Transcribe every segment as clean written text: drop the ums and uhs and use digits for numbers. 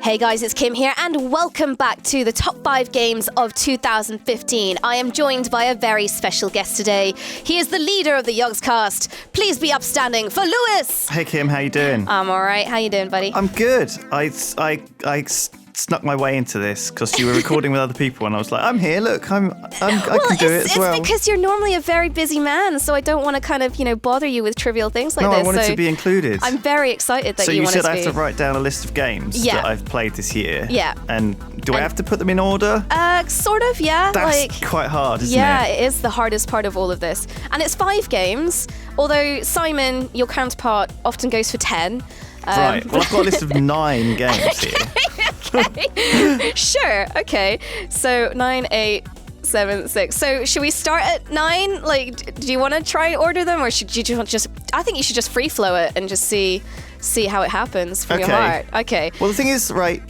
Hey guys, it's Kim here and welcome back to the top 5 games of 2015. I am joined by a very special guest today. He is the leader of the Yogscast. Please be upstanding for Lewis. Hey Kim, how you doing? I'm alright. How you doing, buddy? I'm good. I snuck my way into this because you were recording with other people and I was like, I'm here, look, I can do it as well. It's because you're normally a very busy man, so I don't want to kind of, bother you with trivial things like this. No, I wanted to be included. I'm very excited that you wanted to be. So you said I have to write down a list of games that I've played this year. Yeah. And do I have to put them in order? Sort of, yeah. That's quite hard, isn't it? Yeah, it is the hardest part of all of this. And it's 5 games, although Simon, your counterpart, often goes for 10. Right. Well, I've got a list of 9 games here. Okay. Sure. Okay. So 9, 8, 7, 6. So should we start at 9? Like, do you want to try and order them, or should you just? I think you should just free flow it and just see how it happens from your heart. Okay. Well, the thing is, right,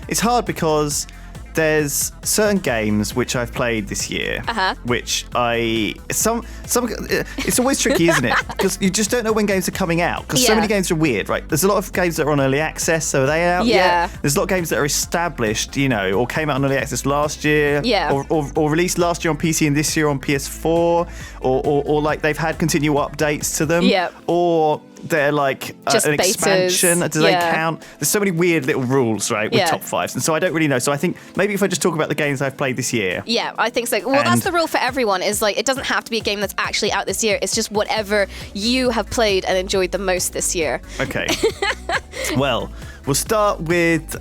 it's hard because there's certain games which I've played this year, which it's always tricky, isn't it? Because you just don't know when games are coming out. Because so many games are weird, right? There's a lot of games that are on early access, so are they out yet? There's a lot of games that are established, or came out on early access last year, or released last year on PC and this year on PS4, or like they've had continual updates to them, or they're like an expansion. Do they count? There's so many weird little rules, right, with top 5s, and so I don't really know. So I think maybe if I just talk about the games I've played this year. Yeah, I think so. Well, that's the rule for everyone, is like it doesn't have to be a game that's actually out this year. It's just whatever you have played and enjoyed the most this year. Okay. Well, we'll start with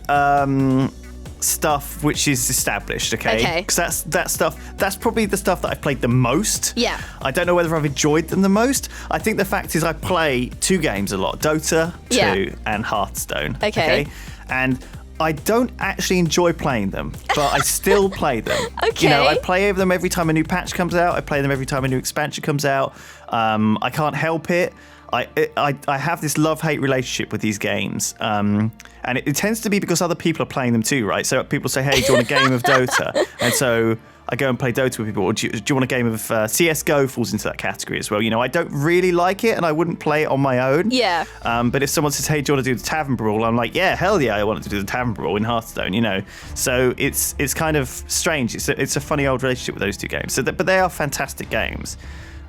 stuff which is established, okay? Because that's probably the stuff that I've played the most. Yeah. I don't know whether I've enjoyed them the most. I think the fact is I play 2 games a lot, Dota 2 and Hearthstone. Okay. And I don't actually enjoy playing them, but I still play them. Okay. I play them every time a new patch comes out. I play them every time a new expansion comes out. I can't help it. I have this love-hate relationship with these games, and it tends to be because other people are playing them too, right? So people say, hey, do you want a game of Dota? And so I go and play Dota with people. Or do you want a game of CSGO? Falls into that category as well. I don't really like it, and I wouldn't play it on my own. Yeah. But if someone says, hey, do you want to do the Tavern Brawl? I'm like, yeah, hell yeah, I want to do the Tavern Brawl in Hearthstone, So it's kind of strange. It's a funny old relationship with those 2 games. But they are fantastic games.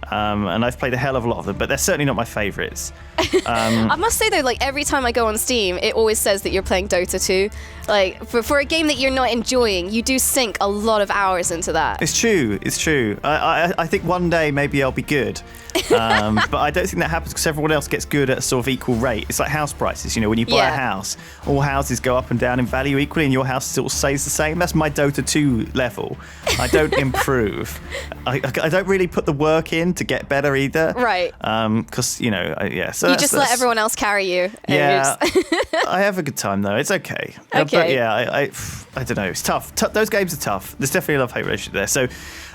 And I've played a hell of a lot of them, but they're certainly not my favourites. I must say though, like every time I go on Steam, it always says that you're playing Dota 2. Like for a game that you're not enjoying, you do sink a lot of hours into that. It's true. I think one day maybe I'll be good, but I don't think that happens because everyone else gets good at a sort of equal rate. It's like house prices. When you buy a house, all houses go up and down in value equally, and your house still stays the same. That's my Dota 2 level. I don't improve. I don't really put the work in to get better either. Right. Because So you just let everyone else carry you. Yeah. I have a good time though. It's okay. Okay. But yeah, I don't know. It's tough. Those games are tough. There's definitely a love-hate relationship there. So,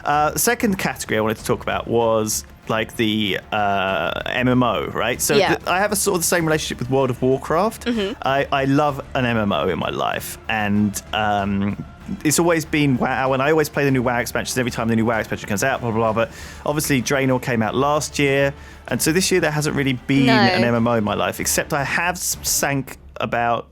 the second category I wanted to talk about was like the MMO, right? So I have a sort of the same relationship with World of Warcraft. Mm-hmm. I love an MMO in my life, and it's always been WoW, and I always play the new WoW expansions every time the new WoW expansion comes out, blah, blah, blah. But obviously Draenor came out last year, and so this year there hasn't really been an MMO in my life, except I have sank about,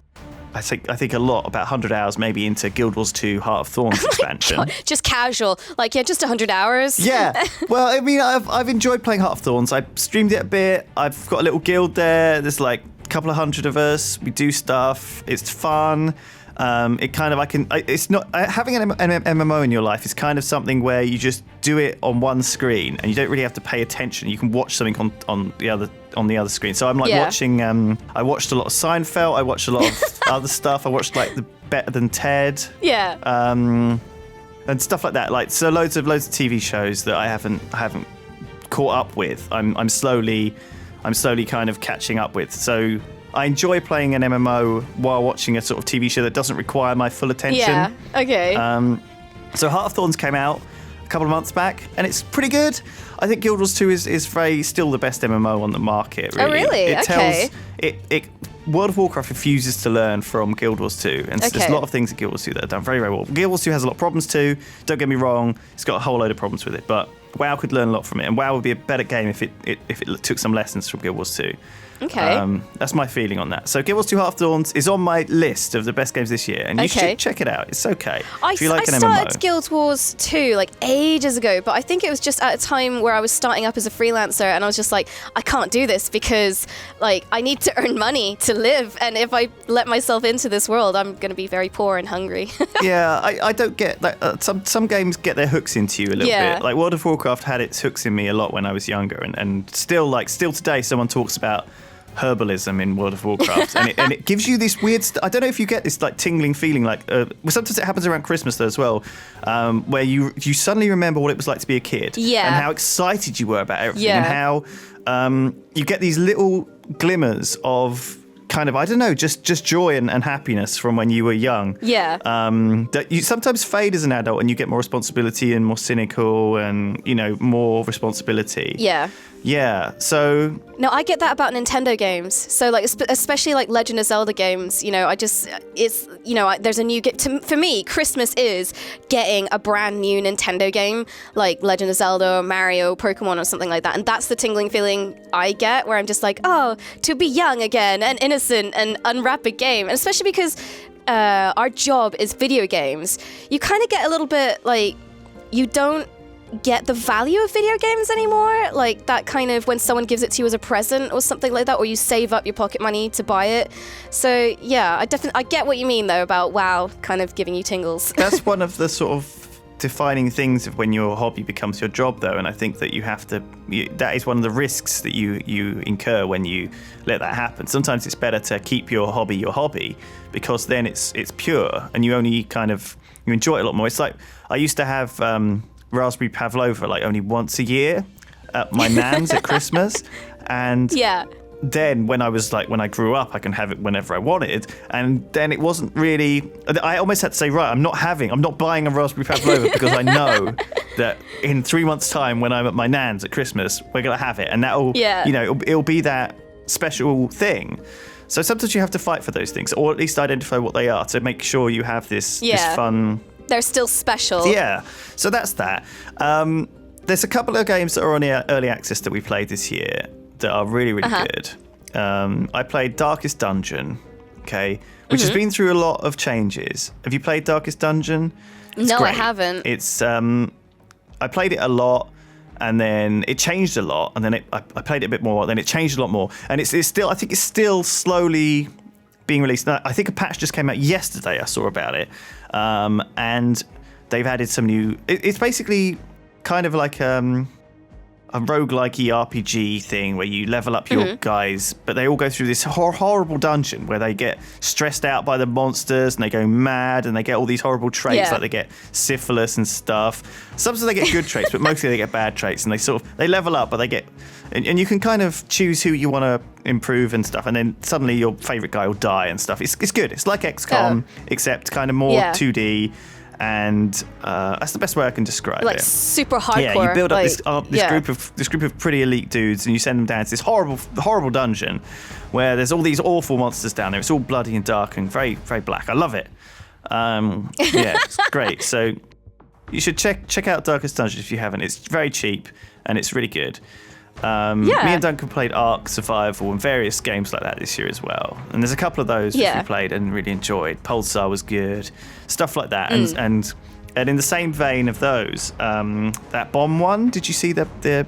I think a lot, about 100 hours maybe into Guild Wars 2 Heart of Thorns expansion. God, just casual, like just 100 hours. Yeah, well, I mean, I've enjoyed playing Heart of Thorns. I streamed it a bit. I've got a little guild there. There's like a couple of hundred of us. We do stuff. It's fun. It kind of, it's not, having an MMO in your life is kind of something where you just do it on one screen and you don't really have to pay attention. You can watch something on the other screen. So I'm like watching, I watched a lot of Seinfeld. I watched a lot of other stuff. I watched like the Better Than Ted. Yeah. And stuff like that. Like, so loads of TV shows that I haven't caught up with. I'm slowly kind of catching up with. So I enjoy playing an MMO while watching a sort of TV show that doesn't require my full attention. Yeah, okay. So Heart of Thorns came out a couple of months back, and it's pretty good. I think Guild Wars 2 is still the best MMO on the market, really. Oh, really? Okay. World of Warcraft refuses to learn from Guild Wars 2, and there's a lot of things at Guild Wars 2 that are done very, very well. Guild Wars 2 has a lot of problems too, don't get me wrong, it's got a whole load of problems with it, but WoW could learn a lot from it, and WoW would be a better game if it took some lessons from Guild Wars 2. Okay. That's my feeling on that. So Guild Wars 2 Half Dawns is on my list of the best games this year, and you should check it out. It's okay. If you like an MMO. I started Guild Wars 2 like ages ago, but I think it was just at a time where I was starting up as a freelancer, and I was just like, I can't do this because like I need to earn money to live, and if I let myself into this world, I'm going to be very poor and hungry. Yeah, I don't get that. Some games get their hooks into you a little bit. Like World of Warcraft had its hooks in me a lot when I was younger, and still today someone talks about herbalism in World of Warcraft, and it gives you this weird I don't know if you get this like tingling feeling, like sometimes it happens around Christmas though as well, where you suddenly remember what it was like to be a kid, and how excited you were about everything, and how you get these little glimmers of kind of, I don't know, just joy and happiness from when you were young. That you sometimes fade as an adult, and you get more responsibility and more cynical, and more responsibility. Yeah, so... No, I get that about Nintendo games. So, like, especially, like, Legend of Zelda games, there's a new... For me, Christmas is getting a brand new Nintendo game, like Legend of Zelda or Mario, Pokemon or something like that. And that's the tingling feeling I get, where I'm just like, oh, to be young again and innocent and unwrap a game. And especially because our job is video games, you kind of get a little bit, like, you don't get the value of video games anymore, like that kind of when someone gives it to you as a present or something like that, or you save up your pocket money to buy it. So yeah, I get what you mean though about WoW kind of giving you tingles. That's one of the sort of defining things of when your hobby becomes your job though, and I think that that is one of the risks that you incur when you let that happen. Sometimes it's better to keep your hobby because then it's pure and you only you enjoy it a lot more. It's like I used to have raspberry pavlova like only once a year at my nan's at Christmas, and then when I grew up, I can have it whenever I wanted, and then it wasn't really, I almost had to say, right, I'm not buying a raspberry pavlova because I know that in 3 months time when I'm at my nan's at Christmas, we're gonna have it, and that'll it'll be that special thing. So sometimes you have to fight for those things, or at least identify what they are, to make sure you have this fun. They're still special. Yeah, so that's that. There's a couple of games that are on early access that we played this year that are really, really good. I played Darkest Dungeon, which has been through a lot of changes. Have you played Darkest Dungeon? No, I haven't. It's I played it a lot, and then it changed a lot, and then I played it a bit more, then it changed a lot more, and it's still, I think it's still slowly being released. Now, I think a patch just came out yesterday, I saw about it, and they've added some new... It's basically kind of like a roguelike-y RPG thing where you level up your guys, but they all go through this horrible dungeon where they get stressed out by the monsters and they go mad and they get all these horrible traits, like they get syphilis and stuff. Sometimes they get good traits, but mostly they get bad traits, and they level up, but they get... And you can kind of choose who you want to improve and stuff, and then suddenly your favourite guy will die and stuff. It's good. It's like XCOM, except kind of more 2D, and that's the best way I can describe it. Like super hardcore. Yeah, you build up this group of pretty elite dudes, and you send them down to this horrible dungeon where there's all these awful monsters down there. It's all bloody and dark and very, very black. I love it. It's great. So you should check out Darkest Dungeon if you haven't. It's very cheap and it's really good. Me and Duncan played Ark Survival and various games like that this year as well. And there's a couple of those which we played and really enjoyed. Pulsar was good, stuff like that. And in the same vein of those, that bomb one, did you see the?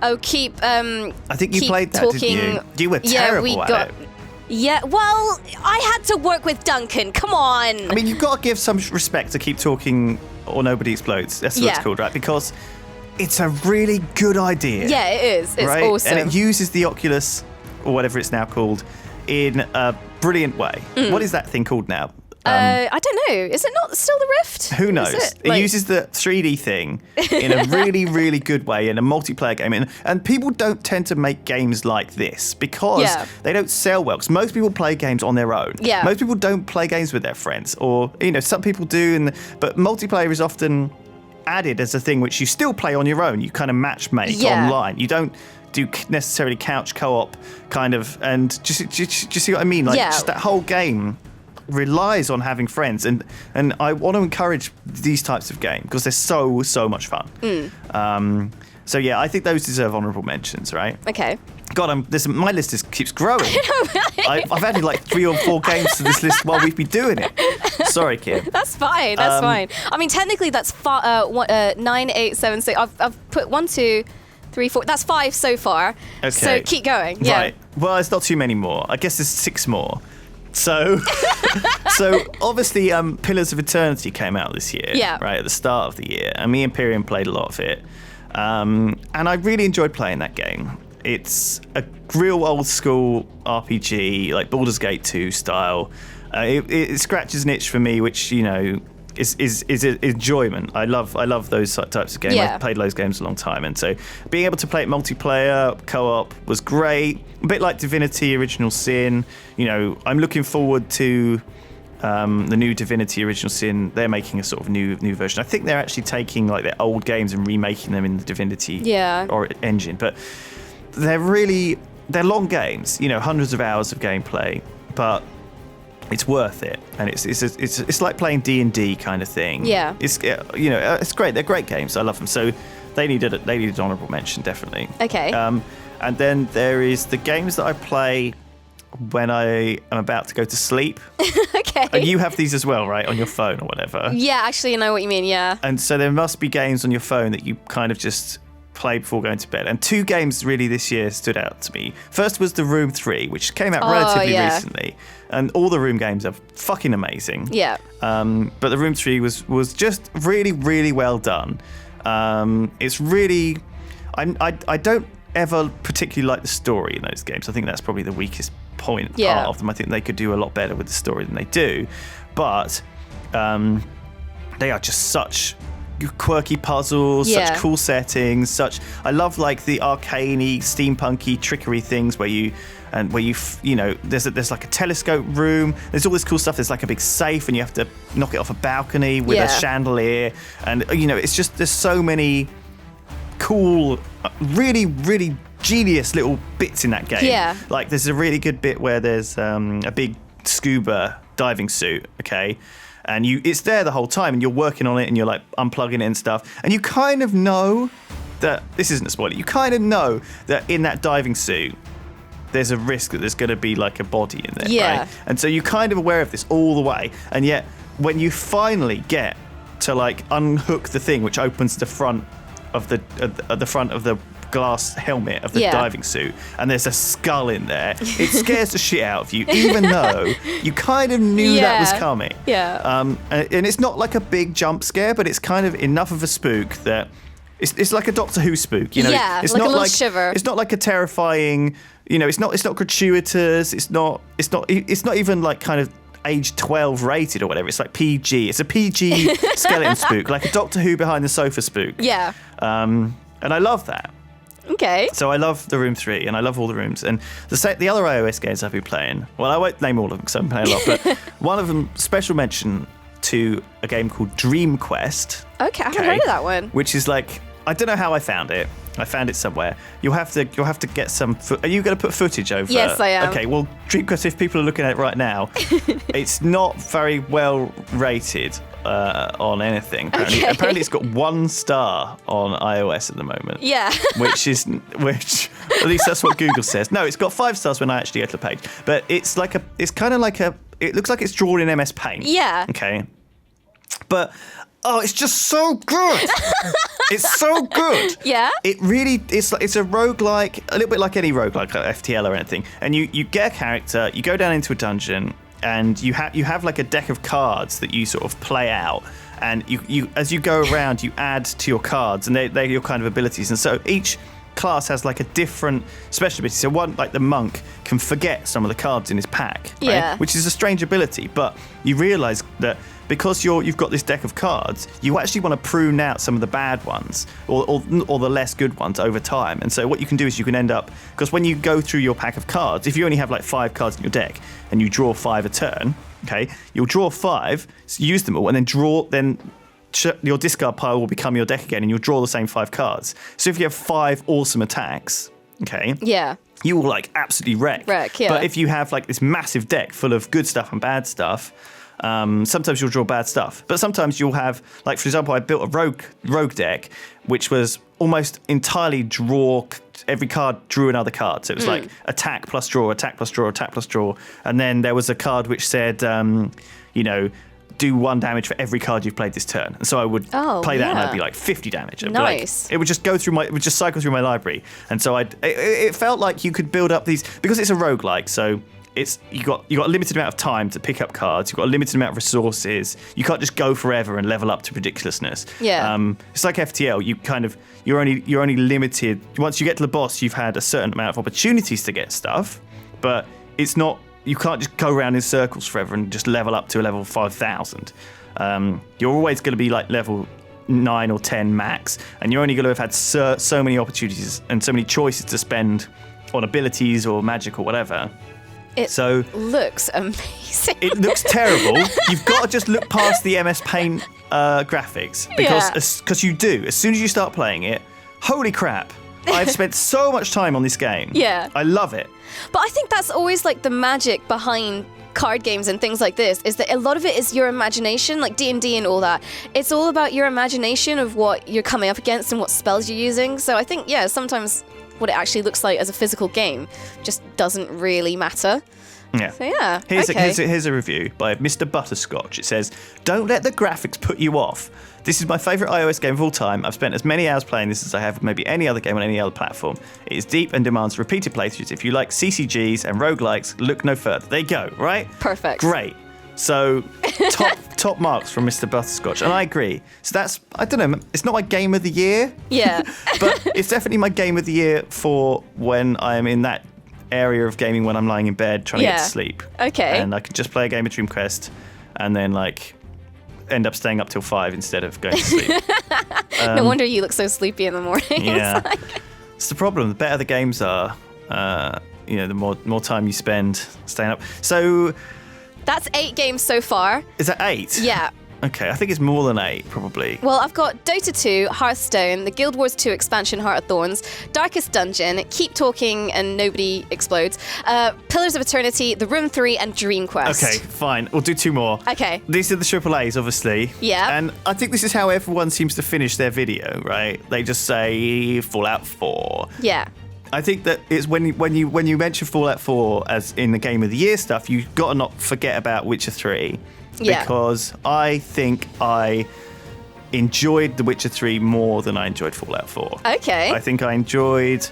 Oh, keep. I think you played that, didn't you? You were terrible at it. Yeah, well, I had to work with Duncan. Come on. I mean, you've got to give some respect to Keep Talking or Nobody Explodes. That's what it's called, right? Because it's a really good idea. Yeah, it is. It's awesome. And it uses the Oculus, or whatever it's now called, in a brilliant way. What is that thing called now? I don't know. Is it not still the Rift? Who knows? It uses the 3D thing in a really, really good way in a multiplayer game. And people don't tend to make games like this because they don't sell well. Because most people play games on their own. Yeah. Most people don't play games with their friends. Or, some people do. But multiplayer is often added as a thing which you still play on your own. You kind of match make online. You don't do necessarily couch co-op kind of. And just see what I mean? Like, just that whole game relies on having friends, and I want to encourage these types of games because they're so much fun. So yeah, I think those deserve honourable mentions, right? Okay. God, my list keeps growing. I've added like 3 or 4 games to this list while we've been doing it. Sorry, Kim. That's fine. That's fine. I mean, technically, that's 9, 8, 7, 6. I've put 1, 2, 3, 4. That's 5 so far. Okay. So keep going. Yeah. Right. Well, it's not too many more. I guess there's 6 more. So, obviously, Pillars of Eternity came out this year. Yeah. Right at the start of the year, and me and Imperium played a lot of it. And I really enjoyed playing that game. It's a real old school RPG, like Baldur's Gate 2 style. It scratches an itch for me, which, you know, is enjoyment. I love those types of games. Yeah. I've played those games a long time, and so being able to play it multiplayer, co-op was great. A bit like Divinity Original Sin. You know, I'm looking forward to the new Divinity Original Sin. They're making a sort of new version. I think they're actually taking like their old games and remaking them in the Divinity or engine, but they're long games, you know, hundreds of hours of gameplay, but it's worth it, and it's like playing D&D kind of thing. Yeah, it's, you know, it's great. They're great games. I love them. So they needed honourable mention, definitely. Okay. And then there is the games that I play when I am about to go to sleep. Okay. And you have these as well, right, on your phone or whatever. Yeah, actually, I know what you mean. Yeah. And so there must be games on your phone that you kind of just play before going to bed. And 2 games really this year stood out to me. First was The Room 3, which came out relatively recently. And all the Room games are fucking amazing. Yeah. But The Room 3 was just really, really well done. It's really... I don't ever particularly like the story in those games. I think that's probably the weakest part of them. I think they could do a lot better with the story than they do. But they are just such quirky puzzles, such cool settings, I love like the arcane-y, steampunky trickery things where you know, there's like a telescope room, there's all this cool stuff, there's like a big safe and you have to knock it off a balcony with a chandelier, and you know, it's just, there's so many cool, really, really genius little bits in that game. Yeah. Like there's a really good bit where there's a big scuba diving suit, okay? And it's there the whole time, and you're working on it, and you're like unplugging it and stuff. And you kind of know that, this isn't a spoiler, you kind of know that in that diving suit, there's a risk that there's going to be like a body in there, right? And so you're kind of aware of this all the way. And yet, when you finally get to like unhook the thing, which opens the front of the glass helmet of the diving suit, and there's a skull in there, it scares the shit out of you, even though you kind of knew that was coming. And it's not like a big jump scare, but it's kind of enough of a spook that it's like a Doctor Who spook, you know. It's like not a little like shiver. It's not like a terrifying, you know. It's not gratuitous. It's not even like kind of age 12 rated or whatever. It's like PG. It's a PG skeleton spook, like a Doctor Who behind the sofa spook. And I love that. Okay. So I love The Room 3, and I love all the rooms. And the other iOS games I've been playing, well, I won't name all of them because I'm playing a lot, but one of them, special mention to a game called Dream Quest. Okay, I haven't heard of that one. Which is like, I don't know how I found it. I found it somewhere. You'll have to get some. Are you going to put footage over? Yes, I am. Okay. Well, Dream Quest, if people are looking at it right now, it's not very well rated on anything. Apparently, it's got 1 star on iOS at the moment. Yeah. which at least that's what Google says. No, it's got 5 stars when I actually go to the page. But it's kind of like it looks like it's drawn in MS Paint. Yeah. Okay. But it's just so good. It's so good. Yeah. It really, it's a roguelike, a little bit like any roguelike, like FTL or anything. And you get a character, you go down into a dungeon, and you have like a deck of cards that you sort of play out. And you as you go around, you add to your cards, and they're your kind of abilities. And so each class has like a different special ability. So one, like the monk, can forget some of the cards in his pack, right? Yeah. Which is a strange ability, but you realise that because you've got this deck of cards, you actually want to prune out some of the bad ones or the less good ones over time. And so what you can do is you can end up, because when you go through your pack of cards, if you only have like 5 cards in your deck and you draw 5 a turn, okay, you'll draw 5, use them all, and then your discard pile will become your deck again, and you'll draw the same 5 cards. So if you have 5 awesome attacks, okay, Yeah. you will like absolutely wreck. Yeah. But if you have like this massive deck full of good stuff and bad stuff, sometimes you'll draw bad stuff. But sometimes you'll have, like, for example, I built a rogue deck, which was almost entirely draw. Every card drew another card. So it was like attack plus draw, attack plus draw, attack plus draw. And then there was a card which said, do 1 damage for every card you've played this turn. And so I would play that and I'd be like 50 damage. Nice. It would just go through it would just cycle through my library. And so it felt like you could build up these, because it's a roguelike, so you got a limited amount of time to pick up cards. You've got a limited amount of resources. You can't just go forever and level up to ridiculousness. Yeah. It's like FTL. You're only limited. Once you get to the boss, you've had a certain amount of opportunities to get stuff, but it's not. You can't just go around in circles forever and just level up to a level 5,000. You're always going to be like level 9 or 10 max, and you're only going to have had so many opportunities and so many choices to spend on abilities or magic or whatever. It looks amazing. It looks terrible. You've got to just look past the MS Paint graphics, because you do. As soon as you start playing it, holy crap. I've spent so much time on this game. Yeah. I love it. But I think that's always like the magic behind card games and things like this, is that a lot of it is your imagination, like D&D and all that. It's all about your imagination of what you're coming up against and what spells you're using. So I think, sometimes what it actually looks like as a physical game just doesn't really matter. Yeah. So yeah. Here's a review by Mr. Butterscotch. It says, "Don't let the graphics put you off. This is my favourite iOS game of all time. I've spent as many hours playing this as I have with maybe any other game on any other platform. It is deep and demands repeated playthroughs. If you like CCGs and roguelikes, look no further." There you go, right? Perfect. Great. So, top marks from Mr. Butterscotch. And I agree. So that's, I don't know, it's not my game of the year. Yeah. But it's definitely my game of the year for when I am in that area of gaming when I'm lying in bed trying to get to sleep. Okay. And I can just play a game of Dream Quest and then end up staying up till 5 instead of going to sleep. No wonder you look so sleepy in the morning. Yeah. It's the problem. The better the games are, the more time you spend staying up. So that's 8 games so far. Is that 8? Yeah. Okay, I think it's more than 8, probably. Well, I've got Dota 2, Hearthstone, the Guild Wars 2 expansion, Heart of Thorns, Darkest Dungeon, Keep Talking and Nobody Explodes, Pillars of Eternity, The Room 3, and Dream Quest. Okay, fine. We'll do 2 more. Okay. These are the AAAs, obviously. Yeah. And I think this is how everyone seems to finish their video, right? They just say Fallout 4. Yeah. I think that it's when you mention Fallout 4 as in the Game of the Year stuff, you've got to not forget about Witcher 3. Yeah. Because I think I enjoyed The Witcher 3 more than I enjoyed Fallout 4. Okay. I think I enjoyed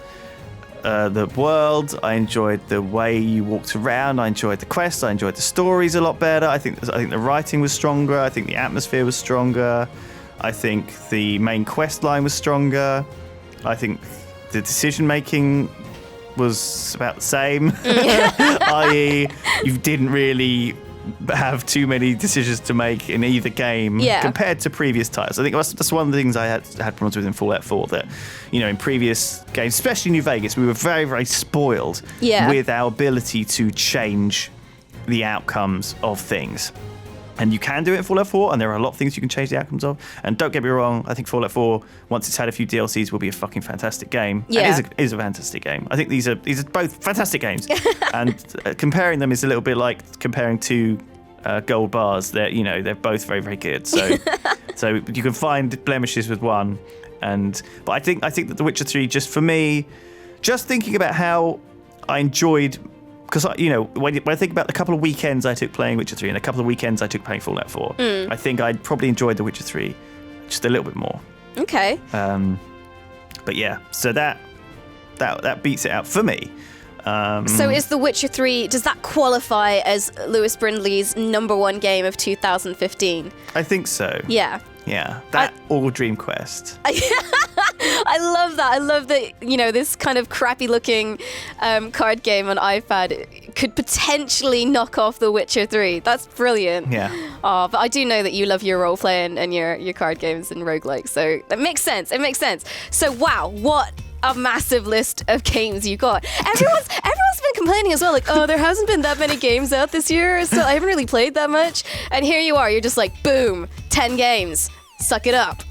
the world. I enjoyed the way you walked around. I enjoyed the quests. I enjoyed the stories a lot better. I think the writing was stronger. I think the atmosphere was stronger. I think the main quest line was stronger. I think the decision making was about the same. I.e., you didn't really have too many decisions to make in either game compared to previous titles. I think that's one of the things I had problems with in Fallout 4, that, in previous games, especially New Vegas, we were very, very spoiled with our ability to change the outcomes of things. And you can do it in Fallout 4, and there are a lot of things you can change the outcomes of. And don't get me wrong, I think Fallout 4, once it's had a few DLCs, will be a fucking fantastic game. Yeah. And it is a fantastic game. I think these are both fantastic games. And comparing them is a little bit like comparing two gold bars. They're both very, very good. So so you can find blemishes with one. But I think that The Witcher 3, just for me, just thinking about how I enjoyed. Because, when I think about the couple of weekends I took playing Witcher 3 and a couple of weekends I took playing Fallout 4, I think I probably enjoyed The Witcher 3 just a little bit more. Okay. But yeah, so that beats it out for me. So is The Witcher 3, does that qualify as Lewis Brindley's #1 game of 2015? I think so. Yeah. Yeah, or Dream Quest. I love that. I love that, this kind of crappy looking card game on iPad could potentially knock off The Witcher 3. That's brilliant. Yeah. Oh, but I do know that you love your role playing and your card games and roguelikes, so that makes sense. It makes sense. So wow, what a massive list of games you got. Everyone's been complaining as well, like, oh, there hasn't been that many games out this year, so I haven't really played that much. And here you are, you're just like, boom, 10 games. suck it up.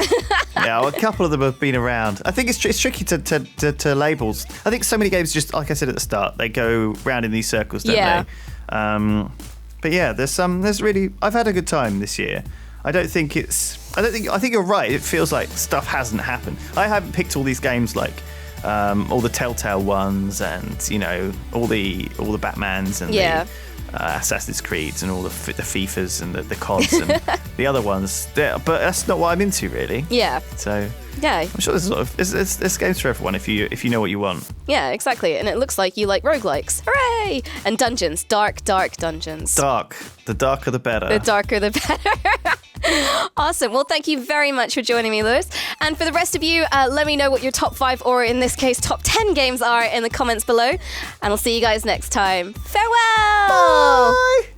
Yeah, well, a couple of them have been around. I think it's tricky to labels. I think so many games, just like I said at the start, they go round in these circles, don't they? But yeah, I've had a good time this year. I think you're right. It feels like stuff hasn't happened. I haven't picked all these games like all the Telltale ones, and all the Batmans and the Assassin's Creeds and all the FIFAs and the CODs and the other ones. But that's not what I'm into, really. Yeah. So yeah, I'm sure there's games for everyone if you know what you want. Yeah, exactly. And it looks like you like roguelikes. Hooray! And dungeons, dark dungeons. Dark. The darker the better. The darker the better. Awesome. Well, thank you very much for joining me, Lewis. And for the rest of you, let me know what your top 5, or in this case, top 10 games are in the comments below. And I'll see you guys next time. Farewell! Bye!